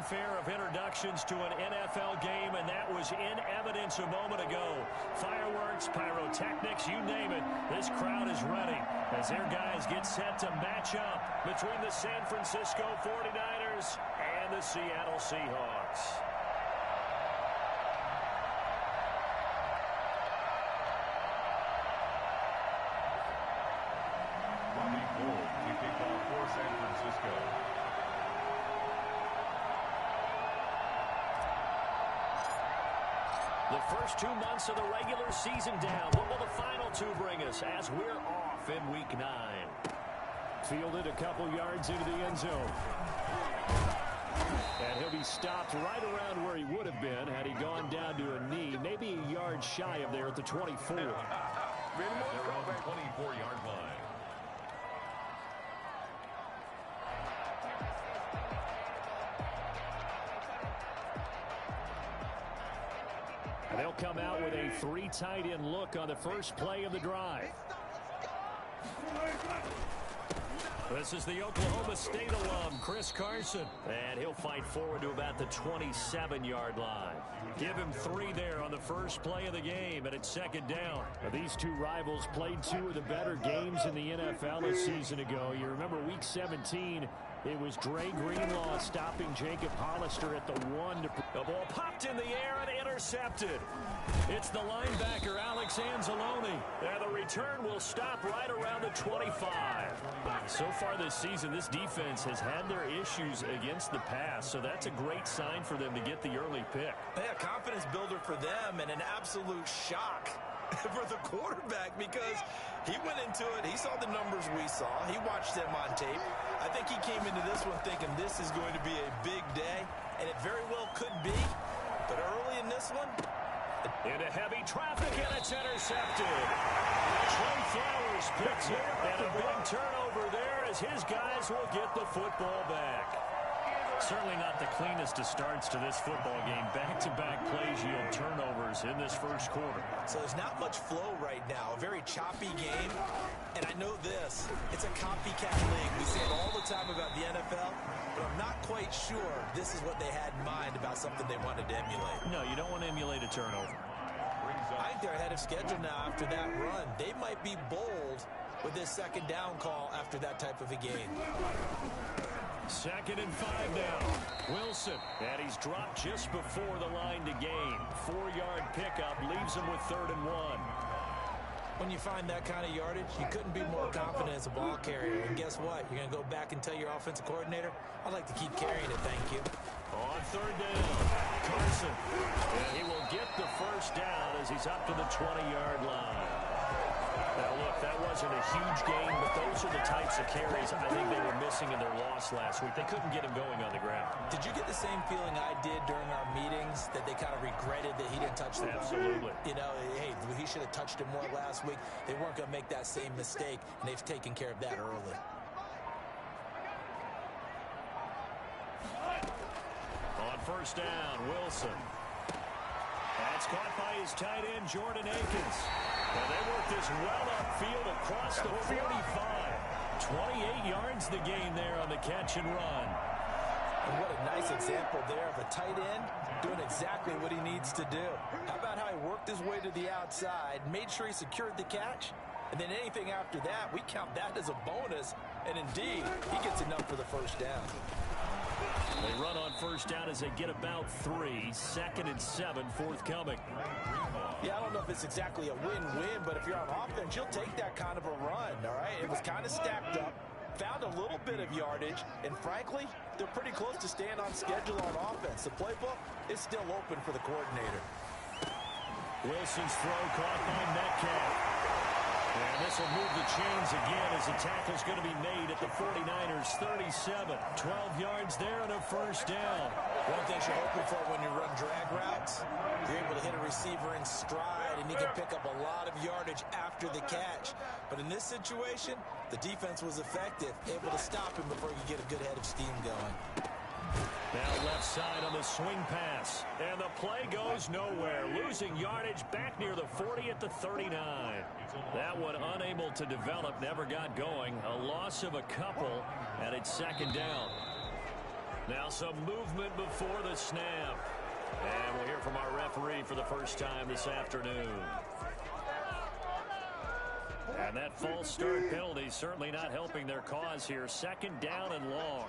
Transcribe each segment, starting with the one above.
fanfare of introductions to an NFL game, and that was in evidence a moment ago. Fireworks, pyrotechnics, you name it. This crowd is ready as their guys get set to match up between the San Francisco 49ers and the Seattle Seahawks. San Francisco. The first 2 months of the regular season down. What will the final 2 bring us as we're off in Week 9? Fielded a couple yards into the end zone. And he'll be stopped right around where he would have been had he gone down to a knee, maybe a yard shy of there at the 24. They're on the 24-yard line. They'll come out with a 3 tight end look on the first play of the drive. This is the Oklahoma State alum, Chris Carson. And he'll fight forward to about the 27-yard line. Give him 3 there on the first play of the game, and it's second down. Now, these 2 rivals played 2 of the better games in the NFL a season ago. You remember Week 17, it was Dre Greenlaw stopping Jacob Hollister at the 1. The ball popped in the air and intercepted. It's the linebacker, Alex Anzalone. And the return will stop right around the 25. So far this season, this defense has had their issues against the pass, so that's a great sign for them to get the early pick. Yeah, confidence builder for them and an absolute shock for the quarterback because he went into it. He saw the numbers we saw. He watched them on tape. I think he came into this one thinking this is going to be a big day, and it very well could be. But early in this one, into heavy traffic, and it's intercepted. Trey Flowers picks it, and a big turnover there as his guys will get the football back. Certainly not the cleanest of starts to this football game. Back-to-back plays yield turnovers in this first quarter. So there's not much flow right now. A very choppy game. And I know this. It's a copycat league. We say it all the time about the NFL, but I'm not quite sure this is what they had in mind about something they wanted to emulate. No, you don't want to emulate a turnover. I think they're ahead of schedule now after that run. They might be bold with this second down call after that type of a game. 2nd and 5 now. Wilson, and he's dropped just before the line to gain. 4-yard pickup leaves him with 3rd and 1. When you find that kind of yardage, you couldn't be more confident as a ball carrier. And guess what? You're going to go back and tell your offensive coordinator, I'd like to keep carrying it, thank you. On 3rd down, Carson. And he will get the first down as he's up to the 20-yard line. Now, look, that wasn't a huge gain, but those are the types of carries I think they were missing in their loss last week. They couldn't get him going on the ground. Did you get the same feeling I did during our meetings, that they kind of regretted that he didn't touch the ball? Absolutely. You know, hey, he should have touched it more last week. They weren't going to make that same mistake, and they've taken care of that early. On 1st down, Wilson. That's caught by his tight end, Jordan Akins. And they work this well upfield across the 45. 28 yards the gain there on the catch and run. And what a nice example there of a tight end doing exactly what he needs to do. How about how he worked his way to the outside, made sure he secured the catch, and then anything after that, we count that as a bonus. And indeed, he gets enough for the first down. They run on 1st down as they get about 3. 2nd and 7 forthcoming. Yeah, I don't know if it's exactly a win-win, but if you're on offense, you'll take that kind of a run, all right? It was kind of stacked up, found a little bit of yardage, and frankly, they're pretty close to staying on schedule on offense. The playbook is still open for the coordinator. Wilson's throw caught by Metcalf. And this will move the chains again as the tackle's going to be made at the 49ers 37. 12 yards there and a first down. One thing you're hoping for when you run drag routes, you're able to hit a receiver in stride and he can pick up a lot of yardage after the catch. But in this situation, the defense was effective, able to stop him before he could get a good head of steam going. Now left side on the swing pass. And the play goes nowhere. Losing yardage back near the 40 at the 39. That one unable to develop, never got going. A loss of a couple, and it's 2nd down. Now some movement before the snap. And we'll hear from our referee for the first time this afternoon. And that false start penalty certainly not helping their cause here. Second down and long.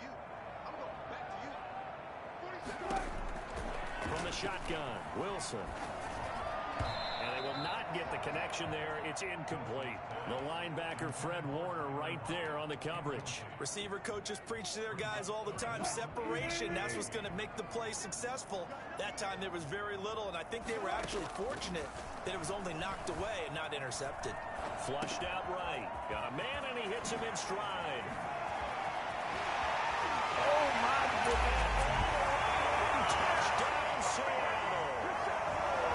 From the shotgun, Wilson. And they will not get the connection there. It's incomplete. The linebacker, Fred Warner, right there on the coverage. Receiver coaches preach to their guys all the time. Separation, that's what's going to make the play successful. That time there was very little, and I think they were actually fortunate that it was only knocked away and not intercepted. Flushed out right. Got a man, and he hits him in stride. Oh, my goodness. Touchdown, Seattle.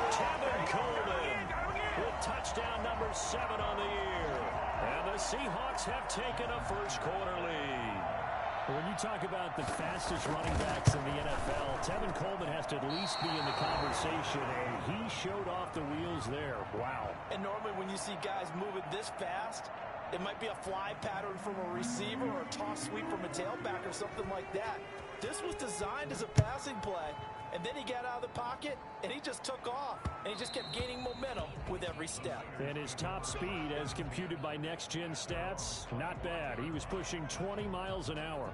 Tevin Coleman with touchdown number 7 on the year. And the Seahawks have taken a first-quarter lead. When you talk about the fastest running backs in the NFL, Tevin Coleman has to at least be in the conversation, and he showed off the wheels there. Wow. And normally when you see guys moving this fast, it might be a fly pattern from a receiver or a toss sweep from a tailback or something like that. This was designed as a passing play, and then he got out of the pocket, and he just took off, and he just kept gaining momentum with every step. And his top speed, as computed by Next Gen Stats, not bad. He was pushing 20 miles an hour.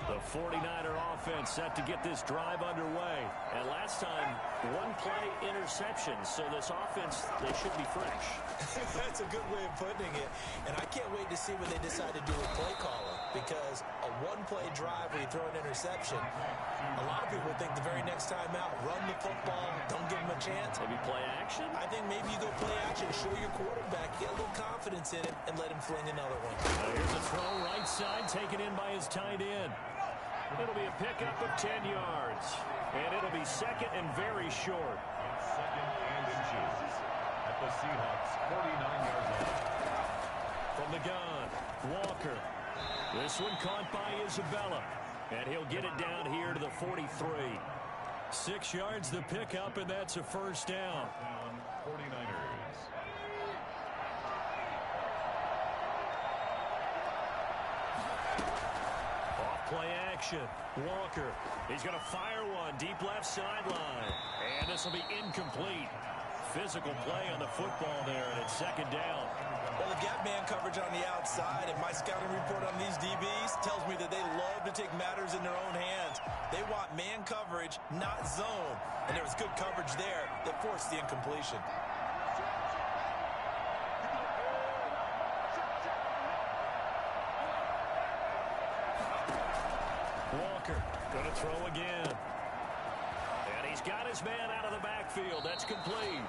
The 49er offense set to get this drive underway. And last time, one-play interception. So this offense, they should be fresh. That's a good way of putting it. And I can't wait to see what they decide to do with play calling. Because a one-play drive where you throw an interception, a lot of people think the very next time out, run the football, don't give him a chance. Maybe play action? I think maybe you go play action, show your quarterback, get a little confidence in him, and let him fling another one. Now here's a throw right side, taken in by his tight end. It'll be a pickup of 10 yards. And it'll be second and very short. Second and inches at the Seahawks 49-yard line. From the gun, Walker. This one caught by Isabella. And he'll get it down here to the 43. 6 yards the pickup, and that's a first down. 49ers. Play action. Walker. He's going to fire one deep left sideline. And this will be incomplete. Physical play on the football there, and it's second down. Well, the gap man coverage on the outside, and my scouting report on these DBs tells me that they love to take matters in their own hands. They want man coverage, not zone. And there was good coverage there that forced the incompletion. Walker going to throw again. And he's got his man out of the backfield. That's complete.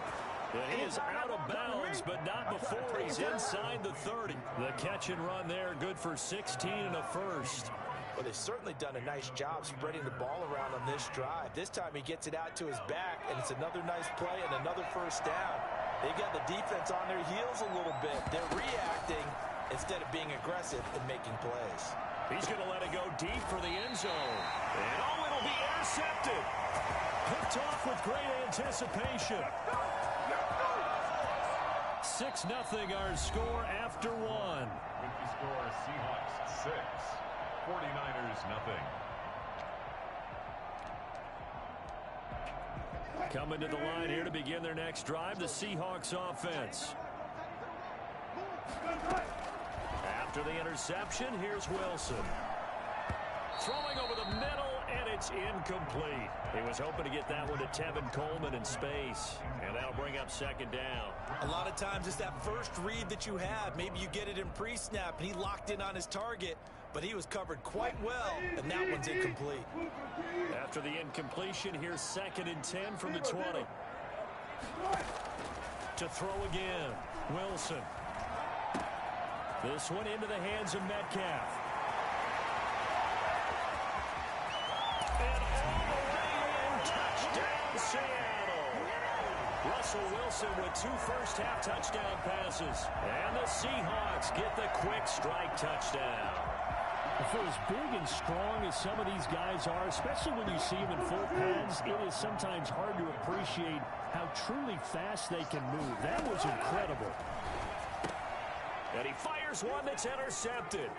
And he is out of bounds, but not before he's inside the 30. The catch and run there, good for 16 and a first. Well, they've certainly done a nice job spreading the ball around on this drive. This time he gets it out to his back, and it's another nice play and another first down. They've got the defense on their heels a little bit. They're reacting instead of being aggressive and making plays. He's going to let it go deep for the end zone. And oh, it'll be intercepted. Picked off with great anticipation. 6-0 our score after one. With the score, Seahawks 6, 49ers nothing. Coming to the line here to begin their next drive, the Seahawks offense. After the interception, here's Wilson. Throwing over the middle, and it's incomplete. He was hoping to get that one to Tevin Coleman in space, and that'll bring up second down. A lot of times it's that first read that you have. Maybe you get it in pre-snap, and he locked in on his target, but he was covered quite well, and that one's incomplete. After the incompletion, here's second and 10 from the 20. To throw again, Wilson. This one into the hands of Metcalf. And all the way in, touchdown Seattle. Russell Wilson with 2 first-half touchdown passes. And the Seahawks get the quick strike touchdown. For as big and strong as some of these guys are, especially when you see them in full pads, it is sometimes hard to appreciate how truly fast they can move. That was incredible. And he fires one that's intercepted.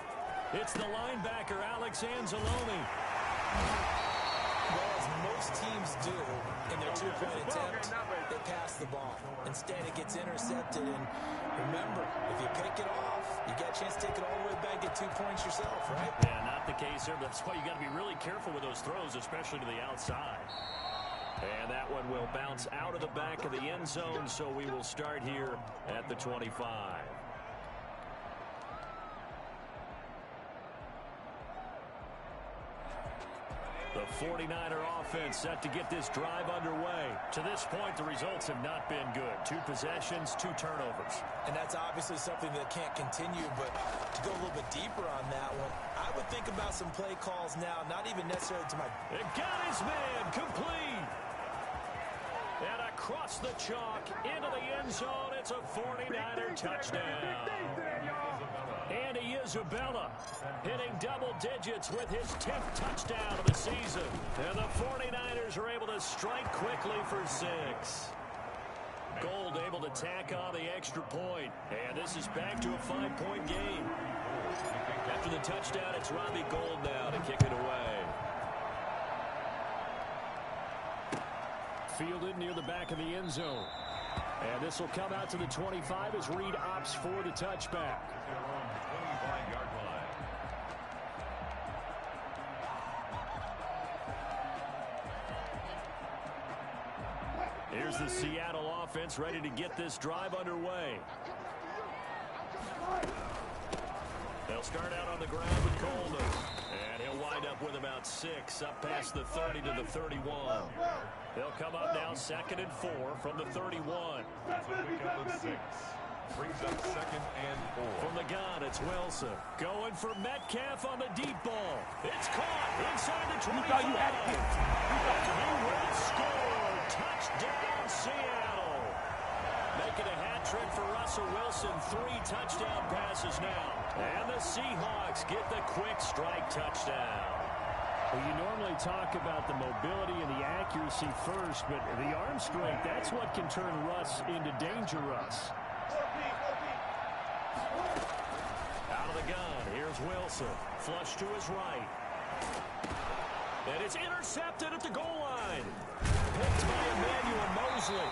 It's the linebacker, Alex Anzalone. Well, as most teams do in their two-point attempt, they pass the ball. Instead, it gets intercepted. And remember, if you pick it off, you get a chance to take it all the way back, get 2 points yourself, right? Yeah, not the case there. That's why you got to be really careful with those throws, especially to the outside. And that one will bounce out of the back of the end zone, so we will start here at the 25. The 49er offense set to get this drive underway. To this point, the results have not been good. 2 possessions, 2 turnovers. And that's obviously something that can't continue, but to go a little bit deeper on that one, I would think about some play calls now, not even necessarily to my... It got his man complete. And across the chalk into the end zone, it's a 49er touchdown. Andy Isabella hitting double digits with his 10th touchdown of the season. And the 49ers are able to strike quickly for 6. Gold able to tack on the extra point. And this is back to a 5-point game. After the touchdown, it's Robbie Gould now to kick it away. Fielded near the back of the end zone. And this will come out to the 25 as Reed opts for the touchback. 25-yard line. Here's the Seattle offense ready to get this drive underway. They'll start out on the ground with Coleman. And he'll wind up with about 6 up past the 30 to the 31. They'll come up now 2nd and 4 from the 31. That's a pickup of 6. Brings up 2nd and 4. From the gun, it's Wilson. Going for Metcalf on the deep ball. It's caught inside the 25. And he will score. Touchdown, Seattle. Making a hat trick for Russell Wilson. 3 touchdown passes now. And the Seahawks get the quick strike touchdown. Well, you normally talk about the mobility and the accuracy first, but the arm strength, that's what can turn Russ into danger Russ. Out of the gun, here's Wilson. Flush to his right. And it's intercepted at the goal line. Picked by Emmanuel Mosley.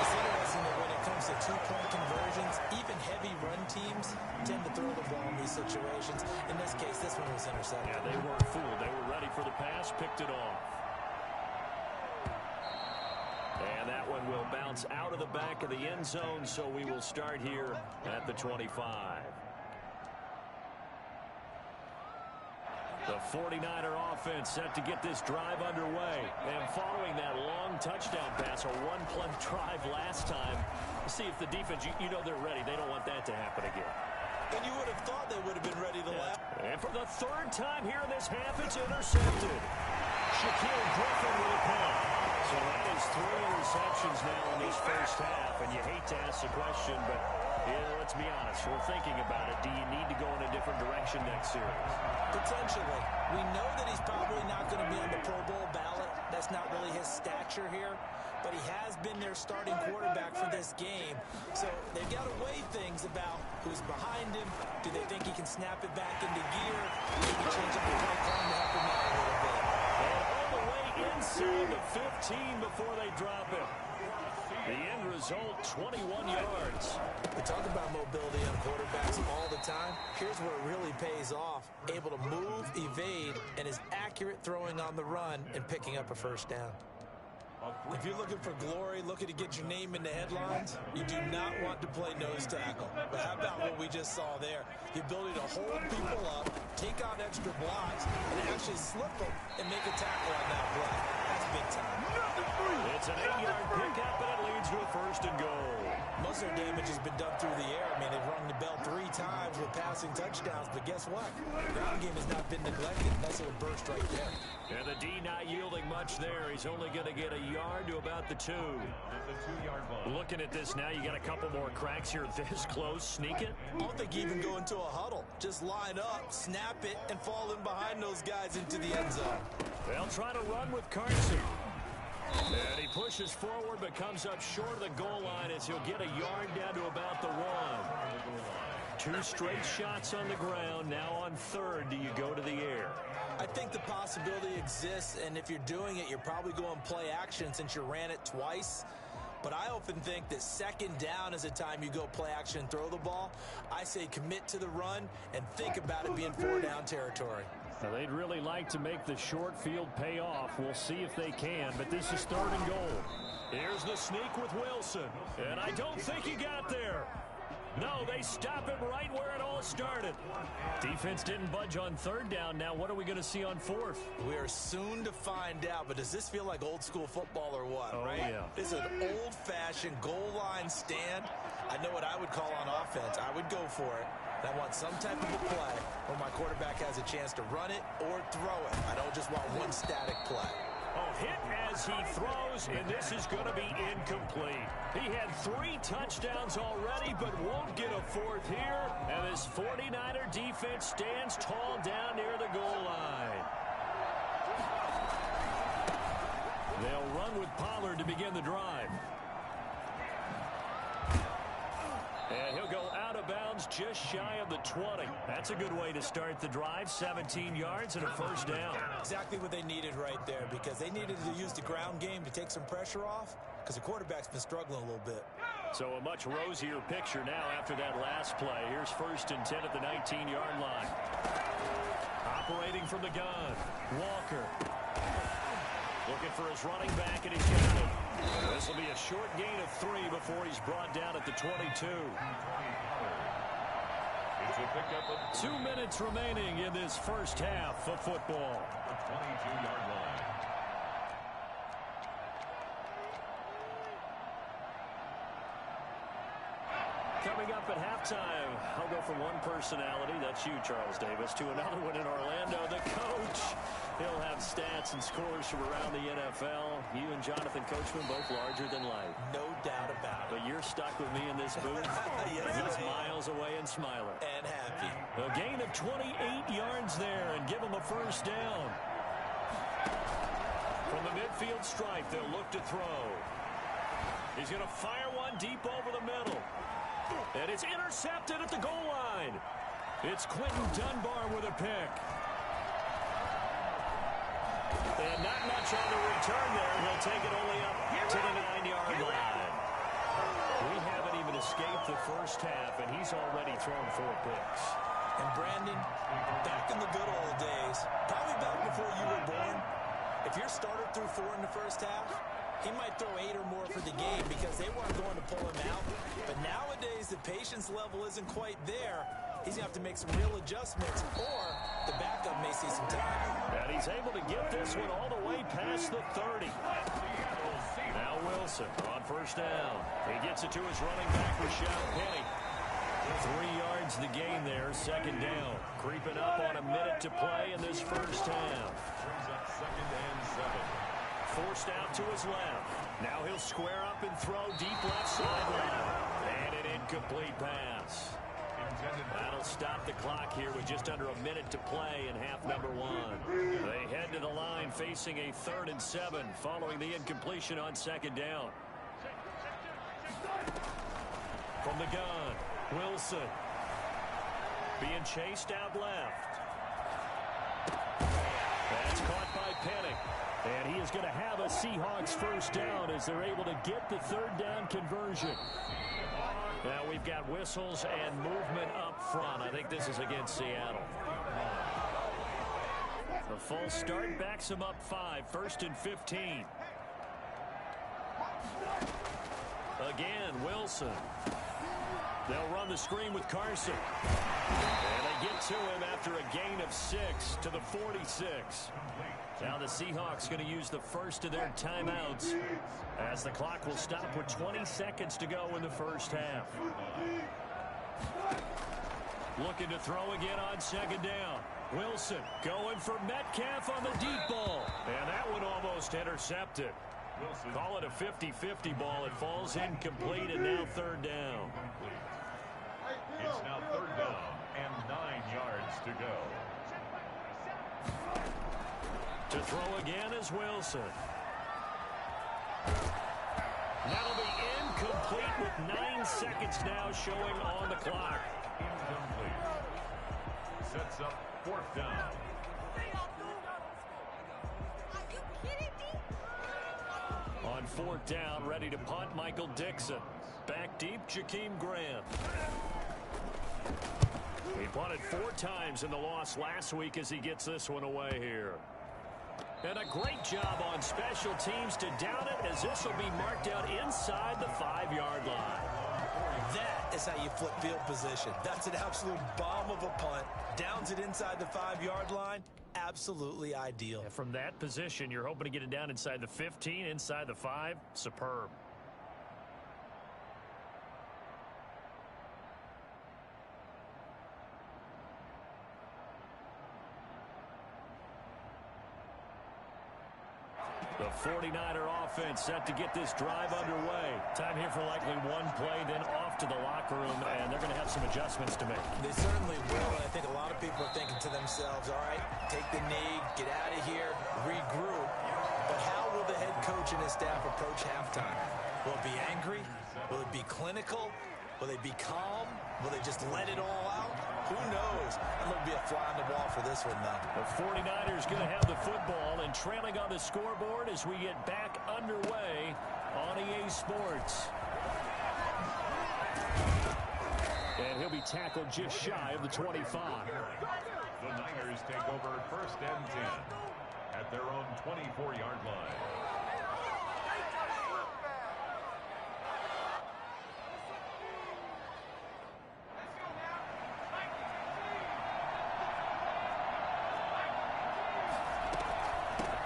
It's interesting that when it comes to 2-point conversions, even heavy run teams tend to throw the ball in these situations. In this case, this one was intercepted. Yeah, they weren't fooled. They were ready for the pass, picked it off. And that one will bounce out of the back of the end zone, so we will start here at the 25. The 49er offense set to get this drive underway. And following that long touchdown pass, a 1-play drive last time, see if the defense, you know they're ready. They don't want that to happen again. And you would have thought they would have been ready the last. And for the 3rd time here in this half, it's intercepted. Shaquille Griffin with a punt. So that is 3 interceptions now in this first half. And you hate to ask the question, but let's be honest. We're thinking about it. Do you need to go in a different direction next series? Potentially. We know that he's probably not going to be on the Pro Bowl ballot. That's not really his stature here. But he has been their starting quarterback for this game. So they've got to weigh things about who's behind him. Do they think he can snap it back into gear? Maybe change up the play plan to help him out a little bit. And all the way inside the 15 before they drop him. The end result, 21 yards. We talk about mobility on quarterbacks all the time. Here's where it really pays off. Able to move, evade, and is accurate throwing on the run and picking up a first down. If you're looking for glory, looking to get your name in the headlines, you do not want to play nose tackle. But how about what we just saw there? The ability to hold people up, take on extra blocks, and actually slip them and make a tackle on that block. That's big time. It's an 8-yard pickup, and it leads to a 1st and goal. Most of their damage has been done through the air. I mean, they've rung the bell 3 times with passing touchdowns, but guess what? The ground game has not been neglected. That's a burst right there. And the D not yielding much there. He's only going to get a yard to about the 2. It's a 2-yard ball. Looking at this now, you got a couple more cracks here this close. Sneak it. I don't think you even go into a huddle. Just line up, snap it, and fall in behind those guys into the end zone. They'll try to run with Carson. And he pushes forward but comes up short of the goal line as he'll get a yard down to about the 1. 2 straight shots on the ground. Now on 3rd, do you go to the air? I think the possibility exists, and if you're doing it, you're probably going play action since you ran it twice. But I often think that 2nd down is a time you go play action and throw the ball. I say commit to the run and think about it being 4-down territory. Now, they'd really like to make the short field pay off. We'll see if they can, but this is 3rd and goal. Here's the sneak with Wilson, and I don't think he got there. No, they stop him right where it all started. Defense didn't budge on 3rd down. Now what are we going to see on 4th? We are soon to find out, but does this feel like old school football or what, right? Yeah. This is an old-fashioned goal line stand. I know what I would call on offense. I would go for it. And I want some type of a play where my quarterback has a chance to run it or throw it. I don't just want one static play. Oh, hit as he throws, and this is going to be incomplete. He had 3 touchdowns already, but won't get a 4th here. And this 49er defense stands tall down near the goal line. They'll run with Pollard to begin the drive. And he'll go out of bounds just shy of the 20. That's a good way to start the drive. 17 yards and a 1st down. Exactly what they needed right there, because they needed to use the ground game to take some pressure off, because the quarterback's been struggling a little bit. So a much rosier picture now after that last play. Here's 1st and 10 at the 19-yard line. Operating from the gun, Walker. Looking for his running back, and he's got it. This will be a short gain of 3 before he's brought down at the 22. 2 minutes remaining in this first half of football. The 22-yard line. Coming up at halftime, I'll go from one personality, that's you, Charles Davis, to another one in Orlando, the coach. He'll have stats and scores from around the NFL. You and Jonathan Coachman both larger than life. No doubt about it. But you're stuck with me in this booth. Yes, He's I am. miles away and smiling. And happy. A gain of 28 yards there and give him a 1st down. From the midfield stripe, they'll look to throw. He's going to fire one deep over the middle. And it's intercepted at the goal line. It's Quentin Dunbar with a pick. And not much on the return there. He'll take it only up to the 9-yard line. We haven't even escaped the first half, and he's already thrown 4 picks. And Brandon, back in the good old days, probably back before you were born, if your starter threw 4 in the first half, he might throw 8 or more for the game because they weren't going to pull him out. But nowadays, the patience level isn't quite there. He's going to have to make some real adjustments, or the backup may see some time. And he's able to get this one all the way past the 30. Now Wilson on 1st down. He gets it to his running back, Rashad Penny. 3 yards the gain there, 2nd down. Creeping up on a minute to play in this first half. Brings up 2nd and 7. Forced out to his left. Now he'll square up and throw deep left sideline. And an incomplete pass. That'll stop the clock here with just under a minute to play in half number 1. They head to the line facing a 3rd and 7 following the incompletion on 2nd down. From the gun, Wilson. Being chased out left. That's caught by Penny. And he is going to have a Seahawks 1st down as they're able to get the 3rd down conversion. Now we've got whistles and movement up front. I think this is against Seattle. The false start backs him up 5. 1st and 15. Again, Wilson. They'll run the screen with Carson. And they get to him after a gain of 6 to the 46. Now the Seahawks going to use the first of their timeouts as the clock will stop with 20 seconds to go in the first half. Looking to throw again on 2nd down. Wilson going for Metcalf on the deep ball. And that one almost intercepted. Call it a 50-50 ball. It falls incomplete and now 3rd down. It's now 3rd down and 9 yards to go. To throw again is Wilson. That'll be incomplete with 9 seconds now showing on the clock. 4th down. On 4th down, ready to punt, Michael Dixon. Back deep, Jakeem Grant. He punted 4 times in the loss last week as he gets this one away here. And a great job on special teams to down it, as this will be marked out inside the 5-yard line. That is how you flip field position. That's an absolute bomb of a punt. Downs it inside the 5-yard line. Absolutely ideal. And from that position, you're hoping to get it down inside the 15, inside the 5. Superb. The 49er offense set to get this drive underway. Time here for likely one play, then off to the locker room, and they're going to have some adjustments to make. They certainly will, and I think a lot of people are thinking to themselves, all right, take the knee, get out of here, regroup. But how will the head coach and his staff approach halftime? Will it be angry? Will it be clinical? Will they be calm? Will they just let it all out? Who knows? I'm going to be a fly on the wall for this one, though. The 49ers going to have the football and trailing on the scoreboard as we get back underway on EA Sports. And he'll be tackled just shy of the 25. The Niners take over 1st and 10 at their own 24-yard line.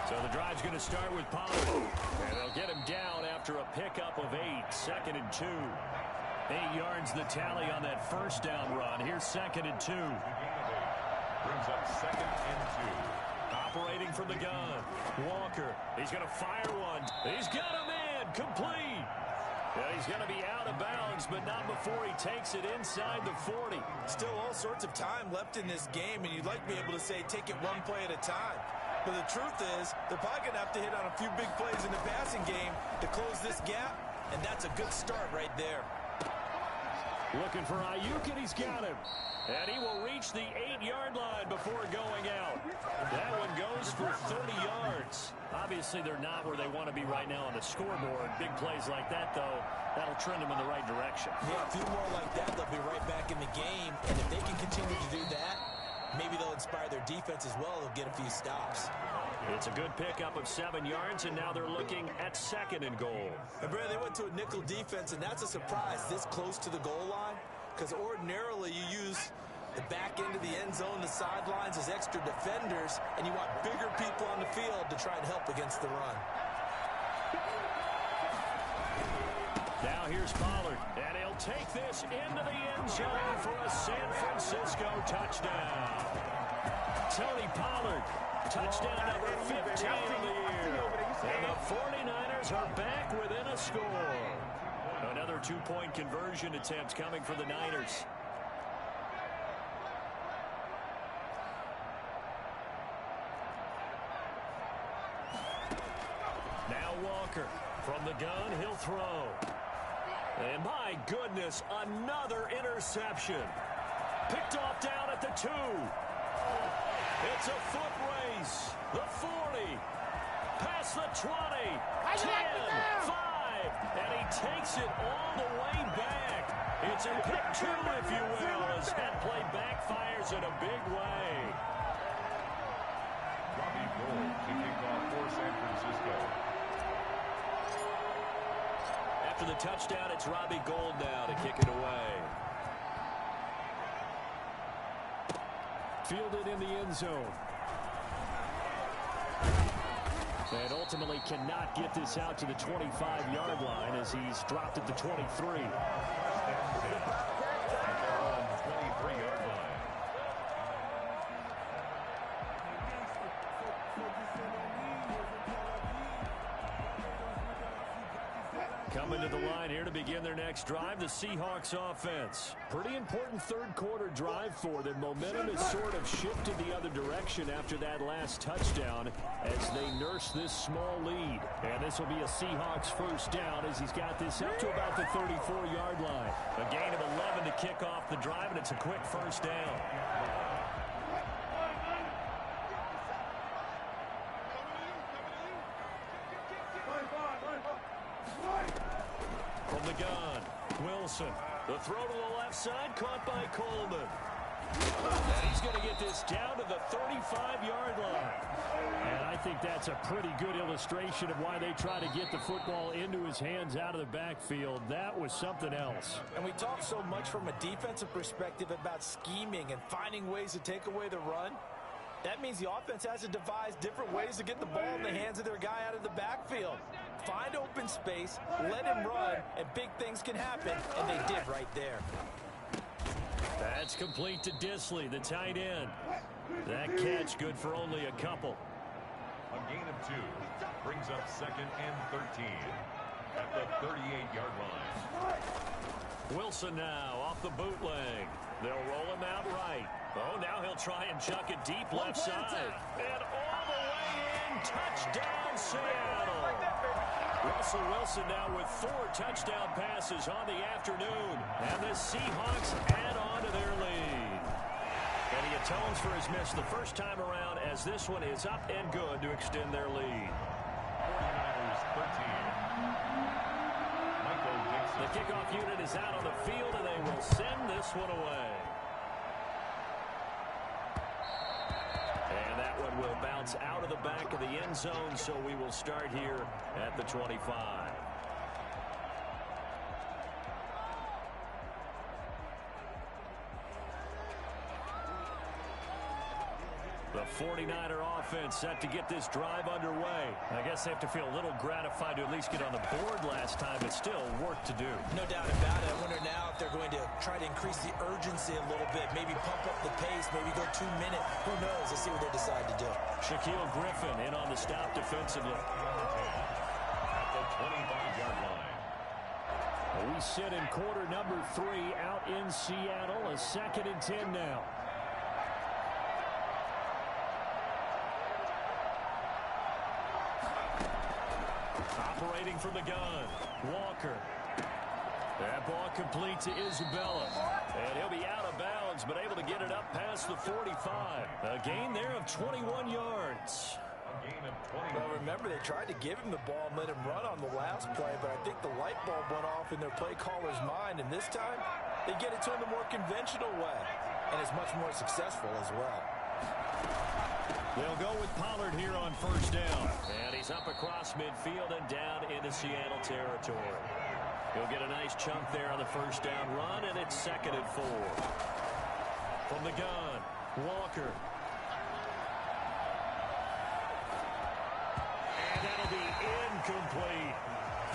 So the drive's going to start with Pollard. And they'll get him down after a pickup of 8. 2nd and 2. 8 yards the tally on that 1st down run. Here's 2nd and 2. Brings up 2nd and 2. Operating from the gun. Walker. He's going to fire one. He's got a man. Complete. Yeah, he's going to be out of bounds, but not before he takes it inside the 40. Still all sorts of time left in this game, and you'd like to be able to say take it one play at a time. But the truth is, they're probably going to have to hit on a few big plays in the passing game to close this gap, and that's a good start right there. Looking for Ayuk, and he's got him. And he will reach the 8-yard line before going out. That one goes for 30 yards. Obviously, they're not where they want to be right now on the scoreboard. Big plays like that, though, that'll trend them in the right direction. Yeah, a few more like that, they'll be right back in the game. And if they can continue to do that, maybe they'll inspire their defense as well. They'll get a few stops. It's a good pickup of 7 yards, and now they're looking at 2nd and goal. And Brad, they went to a nickel defense, and that's a surprise this close to the goal line, because ordinarily you use the back end of the end zone, the sidelines as extra defenders, and you want bigger people on the field to try and help against the run. Now here's Pollard, and he'll take this into the end zone for a San Francisco touchdown. Tony Pollard, touchdown number 15 of the year. And the 49ers are back within a score. Another 2-point conversion attempt coming for the Niners. Now Walker, from the gun, he'll throw. And my goodness, another interception. Picked off down at the 2. It's a foot race. The 40. Past the 20. 10. 5. And he takes it all the way back. It's a pick 2, if you will, as that play backfires in a big way. Robbie Gould to kick off for San Francisco. After the touchdown, it's Robbie Gould now to kick it away. Fielded in the end zone. And ultimately cannot get this out to the 25-yard line as he's dropped at the 23. Coming to the line here to begin their next drive, the Seahawks offense. Pretty important third-quarter drive for them. Momentum has sort of shifted the other direction after that last touchdown as they nurse this small lead. And this will be a Seahawks first down as he's got this up to about the 34-yard line. A gain of 11 to kick off the drive, and it's a quick first down. gun. Wilson. The throw to the left side, caught by Coleman. And he's going to get this down to the 35-yard line. And I think that's a pretty good illustration of why they try to get the football into his hands out of the backfield. That was something else. And we talk so much from a defensive perspective about scheming and finding ways to take away the run. That means the offense has to devise different ways to get the ball in the hands of their guy out of the backfield. Find open space, let him run, and big things can happen, and they did right there. That's complete to Dissly, the tight end. That catch good for only a couple. A gain of 2 brings up 2nd and 13 at the 38-yard line. Wilson now off the bootleg. They'll roll him out right. Oh, now he'll try and chuck it deep left side. And all the way in. Touchdown, Seattle. Russell Wilson now with 4 touchdown passes on the afternoon. And the Seahawks add on to their lead. And he atones for his miss the first time around as this one is up and good to extend their lead. 49ers 13. Michael Dixon. The kickoff unit is out on the field, and they will send this one away. And that one will bounce out of the back of the end zone, so we will start here at the 25. The 49er offense set to get this drive underway. I guess they have to feel a little gratified to at least get on the board last time, but still work to do. No doubt about it. I wonder now if they're going to try to increase the urgency a little bit, maybe pump up the pace, maybe go 2 minutes. Who knows? Let's see what they decide to do. Shaquille Griffin in on the stop defensively. At the 25-yard line. We sit in quarter number 3 out in Seattle. A 2nd and 10 now. Operating from the gun, Walker. That ball complete to Isabella. And he'll be out of bounds, but able to get it up past the 45. A gain there of 21 yards. A gain of 20. Well, remember, they tried to give him the ball and let him run on the last play, but I think the light bulb went off in their play caller's mind, and this time they get it to him the more conventional way, and it's much more successful as well. They'll go with Pollard here on first down. And he's up across midfield and down into Seattle territory. He'll get a nice chunk there on the first down run, and it's 2nd and 4. From the gun, Walker. And that'll be incomplete.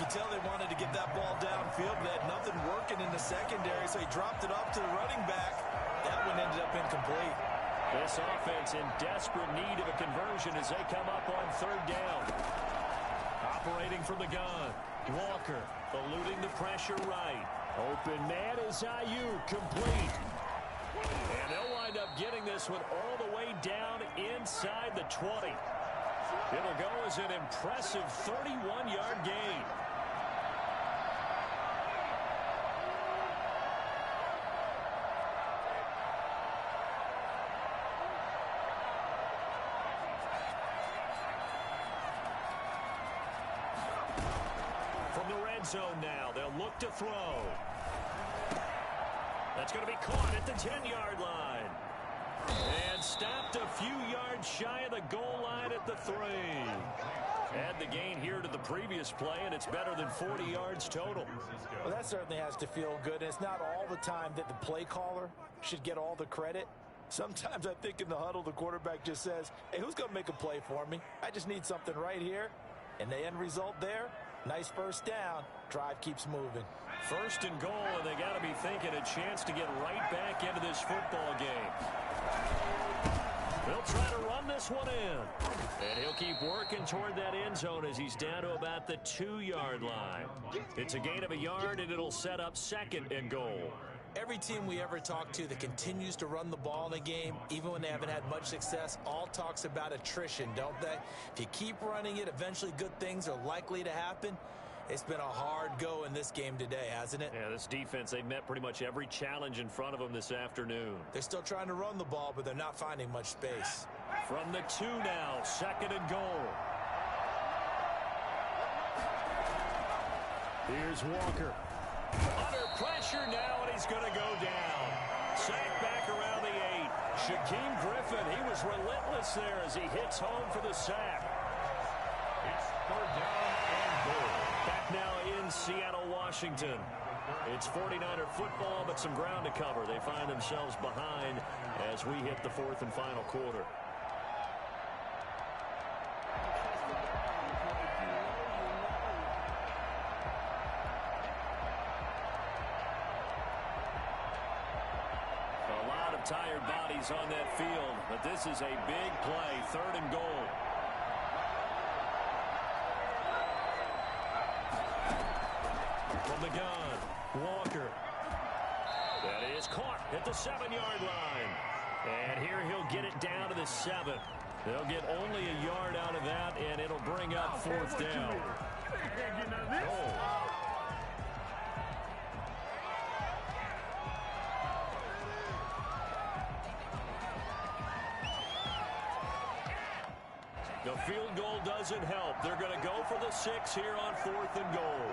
You can tell they wanted to get that ball downfield, but they had nothing working in the secondary, so he dropped it off to the running back. That one ended up incomplete. This offense in desperate need of a conversion as they come up on 3rd down. Operating from the gun, Walker eluding the pressure right. Open man is Ayuk, complete. And they'll wind up getting this one all the way down inside the 20. It'll go as an impressive 31-yard gain. Zone now. They'll look to throw. That's going to be caught at the 10-yard line. And stopped a few yards shy of the goal line at the 3. Add the gain here to the previous play, and it's better than 40 yards total. Well, that certainly has to feel good. And it's not all the time that the play caller should get all the credit. Sometimes I think in the huddle, the quarterback just says, hey, who's going to make a play for me? I just need something right here. And the end result there, nice first down. Drive keeps moving. 1st and goal, and they got to be thinking a chance to get right back into this football game. They'll try to run this one in. And he'll keep working toward that end zone as he's down to about the 2-yard line. It's a gain of a yard, and it'll set up 2nd and goal. Every team we ever talk to that continues to run the ball in a game, even when they haven't had much success, all talks about attrition, don't they? If you keep running it, eventually good things are likely to happen. It's been a hard go in this game today, hasn't it? Yeah, this defense, they've met pretty much every challenge in front of them this afternoon. They're still trying to run the ball, but they're not finding much space. From the 2 now, 2nd and goal. Here's Walker. Under pressure now, and he's going to go down. Sacked back around the 8. Shaquem Griffin, he was relentless there as he hits home for the sack. It's 3rd down and goal. Back now in Seattle, Washington. It's 49er football, but some ground to cover. They find themselves behind as we hit the 4th and final quarter. A lot of tired bodies on that field, but this is a big play, 3rd and goal. From the gun, Walker. That is caught at the 7-yard line. And here he'll get it down to the 7. They'll get only a yard out of that, and it'll bring up 4th down. The field goal doesn't help. They're going to go for the 6 here on 4th and goal.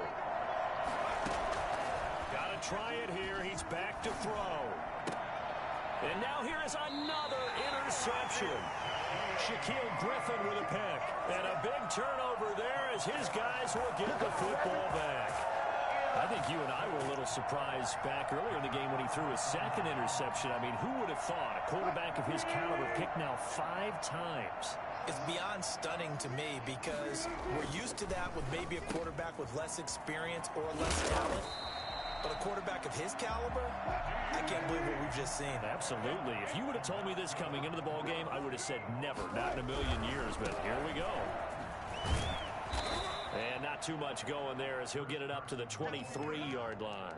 Got to try it here. He's back to throw. And now here is another interception. Shaquem Griffin with a pick. And a big turnover there as his guys will get the football back. I think you and I were a little surprised back earlier in the game when he threw his 2nd interception. I mean, who would have thought a quarterback of his caliber picked now 5 times? It's beyond stunning to me because we're used to that with maybe a quarterback with less experience or less talent. But a quarterback of his caliber, I can't believe what we've just seen. Absolutely. If you would have told me this coming into the ball game, I would have said never, not in a million years. But here we go. And not too much going there as he'll get it up to the 23-yard line.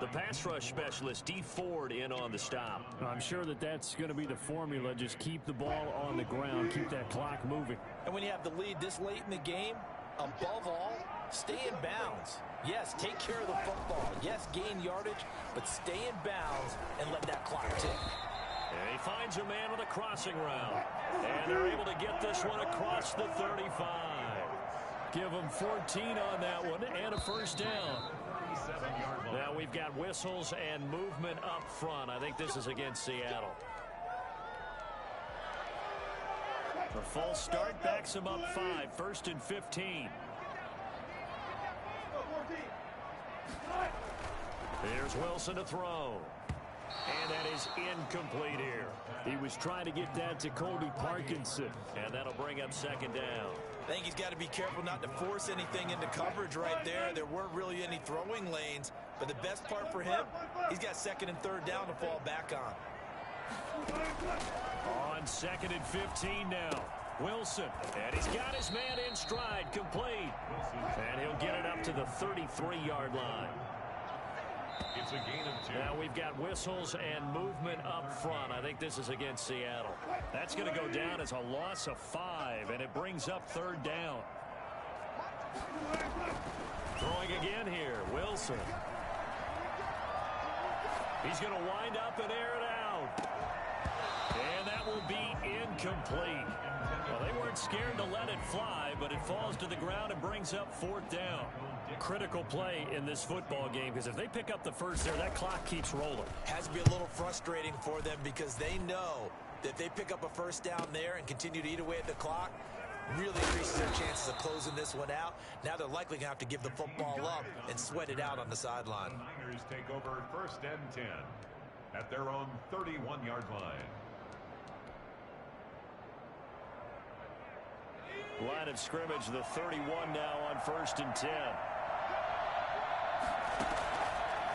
The pass rush specialist, Dee Ford, in on the stop. I'm sure that's going to be the formula. Just keep the ball on the ground. Keep that clock moving. And when you have the lead this late in the game, above all, stay in bounds. Yes, take care of the football. Yes, gain yardage, but stay in bounds and let that clock tick. And he finds a man with a crossing route. And they're able to get this one across the 35. Give them 14 on that one and a 1st down. Now we've got whistles and movement up front. I think this is against Seattle. The false start backs him up 5. 1st and 15. Here's Wilson to throw. And that is incomplete here. He was trying to get that to Colby Parkinson. And that'll bring up 2nd down. I think he's got to be careful not to force anything into coverage right there. There weren't really any throwing lanes. But the best part for him, he's got 2nd and 3rd down to fall back on. On 2nd and 15 now. Wilson, and he's got his man in stride, complete. And he'll get it up to the 33-yard line. It's a gain of 2. Now we've got whistles and movement up front. I think this is against Seattle. That's going to go down as a loss of 5, and it brings up 3rd down. Throwing again here, Wilson. He's going to wind up and air it out. And that will be incomplete. Well, they weren't scared to let it fly, but it falls to the ground and brings up 4th down. Critical play in this football game because if they pick up the 1st there, that clock keeps rolling. Has to be a little frustrating for them because they know that if they pick up a 1st down there and continue to eat away at the clock, really increases their chances of closing this one out. Now they're likely going to have to give the football up and sweat it out on the sideline. The Niners take over 1st and 10 at their own 31-yard line. Line of scrimmage, the 31 now on 1st and 10.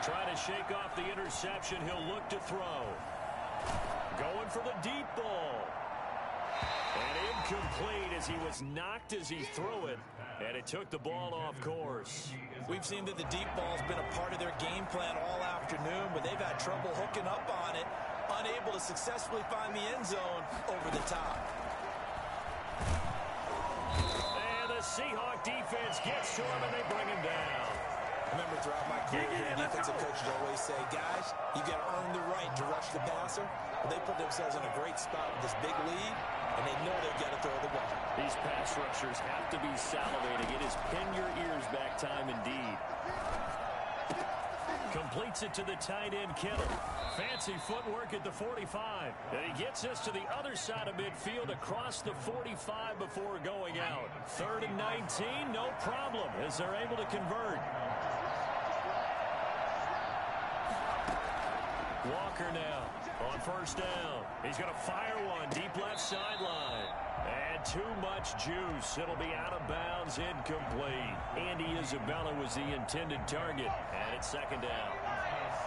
Trying to shake off the interception. He'll look to throw. Going for the deep ball. And incomplete as he was knocked as he threw it. And it took the ball off course. We've seen that the deep ball's been a part of their game plan all afternoon, but they've had trouble hooking up on it, unable to successfully find the end zone over the top. And the Seahawk defense gets to him, and they bring him down. I remember throughout my career here, defensive coaches always say, guys, you got to earn the right to rush the passer. But they put themselves in a great spot with this big lead, and they know they've got to throw the ball. These pass rushers have to be salivating. It is pin your ears back time indeed. Completes it to the tight end, Kittle. Fancy footwork at the 45. And he gets this to the other side of midfield across the 45 before going out. 3rd and 19, no problem, as they're able to convert. Walker now on 1st down. He's going to fire one deep left sideline. And too much juice. It'll be out of bounds, incomplete. Andy Isabella was the intended target. And it's 2nd down.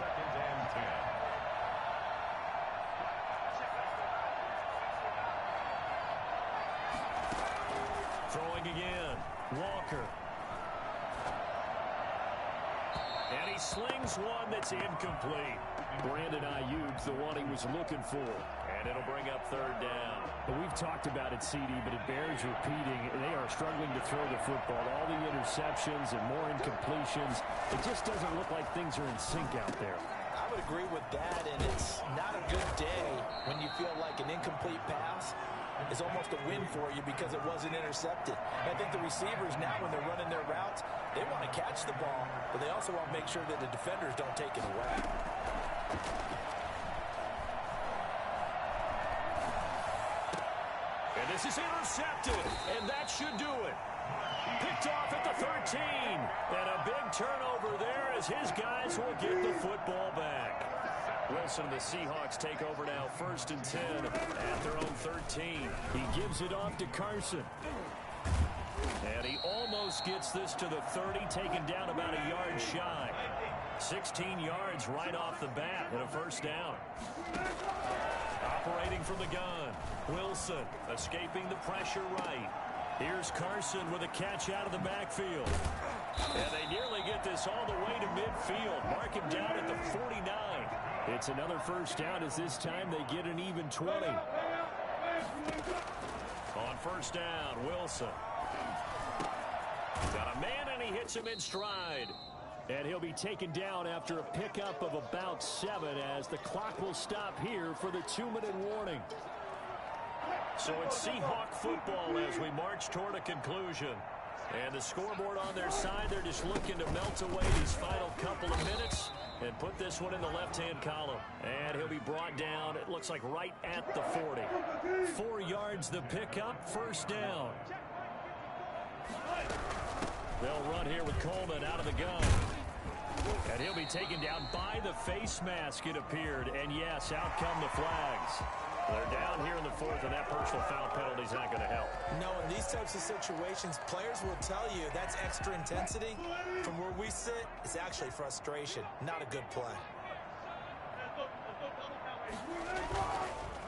2nd and 10. Throwing again. Walker. And he slings one that's incomplete. Brandon Ayuk's the one he was looking for. And it'll bring up 3rd down. But we've talked about it, CD, but it bears repeating. They are struggling to throw the football. All the interceptions and more incompletions. It just doesn't look like things are in sync out there. I would agree with that, and it's not a good day when you feel like an incomplete pass is almost a win for you because it wasn't intercepted. And I think the receivers now, when they're running their routes, they want to catch the ball, but they also want to make sure that the defenders don't take it away. And this is intercepted, and that should do it. Picked off at the 13, and a big turnover there as his guys will get the football back. Wilson and the Seahawks take over now, 1st and 10 at their own 13. He gives it off to Carson. And he almost gets this to the 30, taken down about a yard shy. 16 yards right off the bat and a 1st down. Operating from the gun, Wilson escaping the pressure right. Here's Carson with a catch out of the backfield. And they nearly get this all the way to midfield. Mark him down at the 49. It's another 1st down as this time they get an even 20. On 1st down, Wilson. Got a man, and he hits him in stride. And he'll be taken down after a pickup of about 7 as the clock will stop here for the 2-minute warning. So it's Seahawk football as we march toward a conclusion. And the scoreboard on their side, they're just looking to melt away these final couple of minutes and put this one in the left-hand column. And he'll be brought down, it looks like right at the 40. 4 yards the pickup, 1st down. They'll run here with Coleman out of the gun. And he'll be taken down by the face mask, it appeared. And yes, out come the flags. They're down here in the 4th, and that personal foul penalty is not going to help. No, in these types of situations, players will tell you that's extra intensity. From where we sit, it's actually frustration. Not a good play.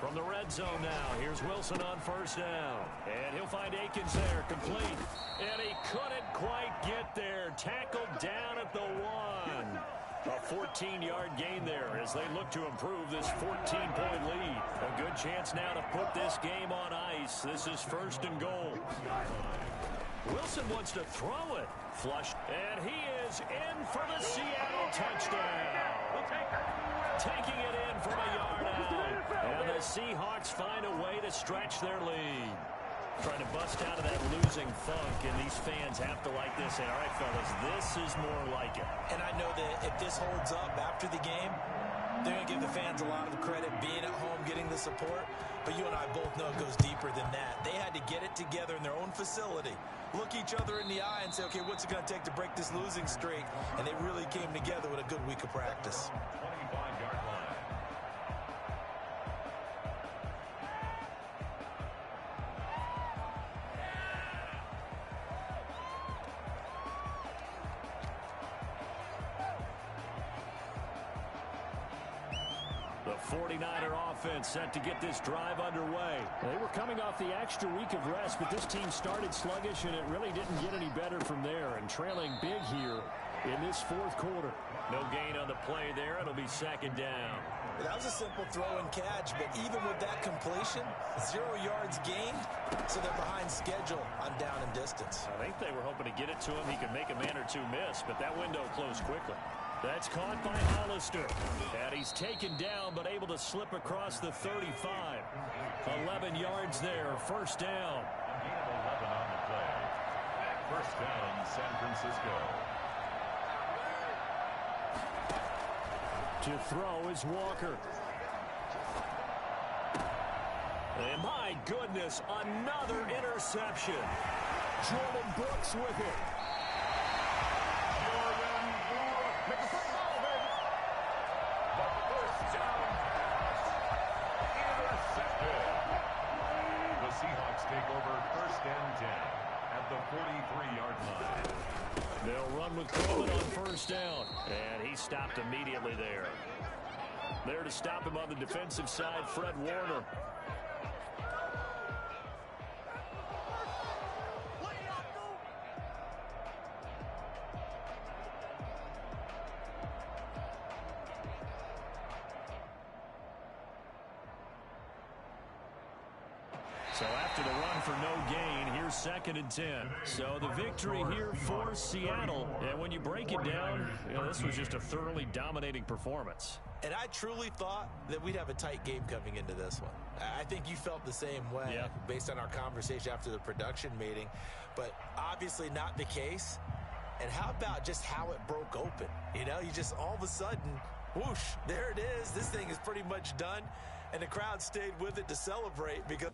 From the red zone now, here's Wilson on 1st down. And he'll find Akins there, complete. And he couldn't quite get there. Tackled down at the 1. A 14-yard gain there as they look to improve this 14-point lead. A good chance now to put this game on ice. This is 1st and goal. Wilson wants to throw it. Flush. And he is in for the Seattle touchdown. Taking it in from a yard out. And the Seahawks find a way to stretch their lead. Trying to bust out of that losing funk, and these fans have to like this. And all right, fellas, this is more like it. And I know that if this holds up after the game, they're going to give the fans a lot of credit being at home, getting the support. But you and I both know it goes deeper than that. They had to get it together in their own facility, look each other in the eye and say, okay, what's it going to take to break this losing streak? And they really came together with a good week of practice. 25-yard line. The 49er offense set to get this drive underway. They were coming off the extra week of rest, but this team started sluggish, and it really didn't get any better from there. And trailing big here in this 4th quarter. No gain on the play there. It'll be 2nd down. That was a simple throw and catch, but even with that completion, 0 yards gained, so they're behind schedule on down and distance. I think they were hoping to get it to him. He could make a man or two miss, but that window closed quickly. That's caught by Hollister. And he's taken down, but able to slip across the 35. 11 yards there, 1st down. 11 on the play. 1st down, San Francisco. To throw is Walker. And my goodness, another interception. Jordan Brooks with it. Jordan Brooks. Make a play ball, baby. The first down pass. Intercepted. The Seahawks take over first and 10 at the 43-yard line. They'll run with Coleman on first down. And he stopped immediately there. There to stop him on the defensive side, Fred Warner. So after the run for no gain, here's 2nd and 10. So the victory here for Seattle. And when you break it down, this was just a thoroughly dominating performance. And I truly thought that we'd have a tight game coming into this one. I think you felt the same way based on our conversation after the production meeting. But obviously not the case. And how about just how it broke open? You just all of a sudden, whoosh, there it is. This thing is pretty much done. And the crowd stayed with it to celebrate because